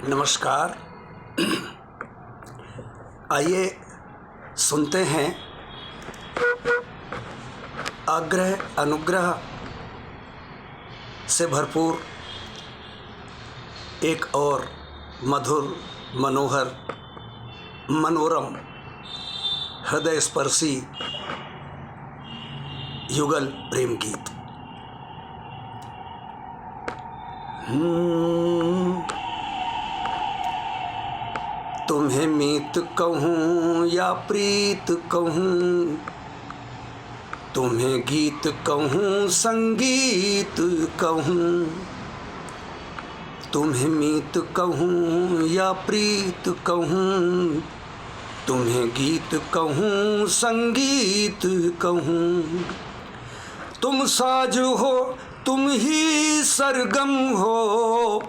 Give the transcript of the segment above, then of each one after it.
नमस्कार। आइए सुनते हैं आग्रह अनुग्रह से भरपूर एक और मधुर मनोहर मनोरम हृदय स्पर्शी युगल प्रेम गीत। तुम्हें मीत कहूँ या प्रीत कहूँ, तुम्हें गीत कहूँ संगीत कहूँ, तुम्हें मीत कहूँ या प्रीत कहूँ, तुम्हें गीत कहूँ संगीत कहूँ। तुम साज हो तुम ही सरगम हो,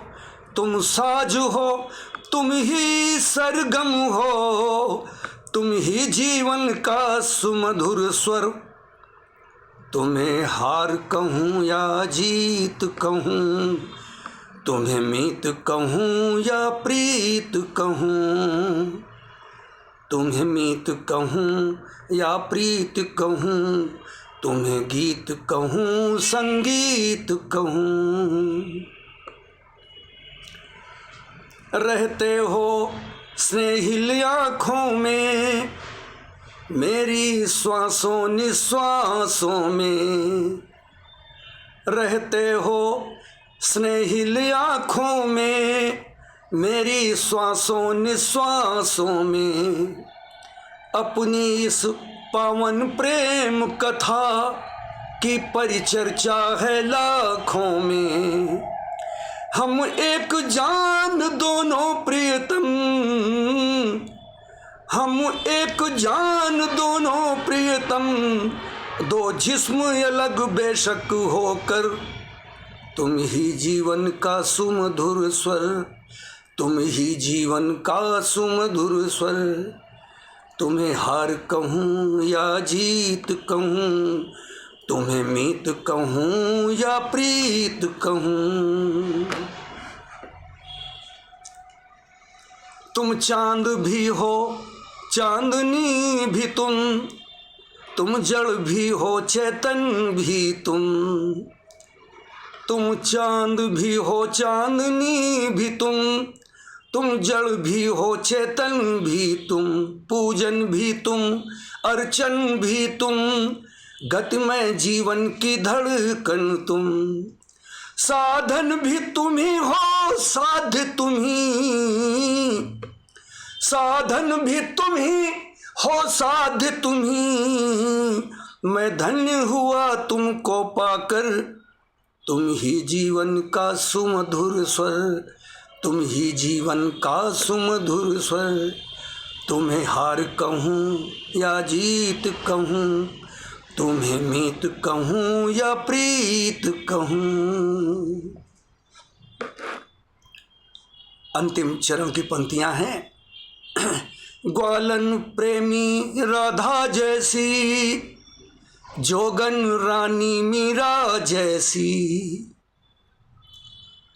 तुम साज हो तुम ही सरगम हो, तुम ही जीवन का सुमधुर स्वर। तुम्हें हार कहूँ या जीत कहूँ, तुम्हें मीत कहूँ या प्रीत कहूँ, तुम्हें मीत कहूँ या प्रीत कहूँ, तुम्हें गीत कहूँ संगीत कहूँ। रहते हो स्नेहिल आँखों में, मेरी श्वासों निश्वासों में, रहते हो स्नेहिल आँखों में, मेरी श्वासों निश्वासों में। अपनी इस पावन प्रेम कथा की परिचर्चा है लाखों में। हम एक जान दोनों प्रियतम, हम एक जान दोनों प्रियतम, दो जिस्म अलग बेशक होकर। तुम ही जीवन का सुमधुर स्वर, तुम ही जीवन का सुमधुर स्वर। तुम्हें हार कहूँ या जीत कहूँ, तुम्हें मीत कहूँ या प्रीत कहूँ। तुम चांद भी हो चांदनी भी तुम जड़ भी हो चेतन भी तुम चांद भी हो चांदनी भी तुम जड़ भी हो चेतन भी तुम, पूजन भी तुम अर्चन भी तुम, गतिमय जीवन की धड़कन तुम। साधन भी तुम ही हो साध्य तुम ही, साधन भी तुम ही हो साध्य तुम ही। मैं धन्य हुआ तुमको पाकर, तुम ही जीवन का सुमधुर स्वर, तुम ही जीवन का सुमधुर स्वर। तुम्हें हार कहूँ या जीत कहूँ, तुम्हें मीत कहूँ या प्रीत कहूँ। अंतिम चरण की पंक्तियाँ हैं। ग्वालन प्रेमी राधा जैसी, जोगन रानी मीरा जैसी।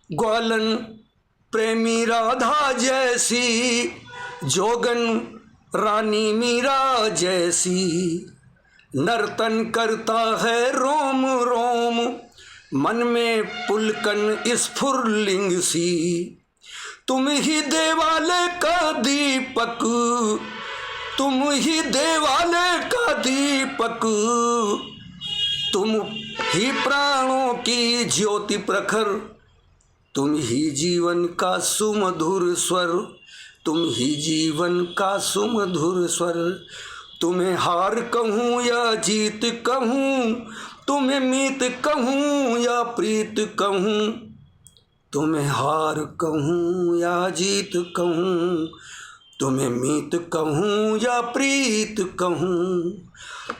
ग्वालन प्रेमी राधा जैसी, जोगन रानी मीरा जैसी। नर्तन करता है रोम रोम, मन में पुलकन स्फुरलिंग सी। तुम ही देवालय का दीपक, तुम ही देवालय का दीपक, तुम ही प्राणों की ज्योति प्रखर। तुम ही जीवन का सुमधुर स्वर, तुम ही जीवन का सुमधुर स्वर। तुम्हें हार कहूँ या जीत कहूँ, तुम्हें मीत कहूँ या प्रीत कहूँ, तुम्हें हार कहूँ या जीत कहूँ, तुम्हें मीत कहूँ या प्रीत कहूँ।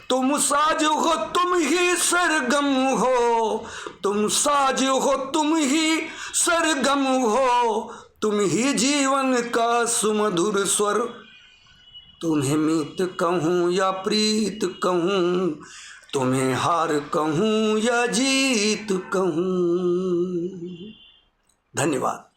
तुम साज हो तुम ही सरगम हो, तुम साज हो तुम ही सरगम हो, तुम ही जीवन का सुमधुर स्वर। तुम्हें मीत कहूँ या प्रीत कहूँ, तुम्हें हार कहूँ या जीत कहूँ। धन्यवाद।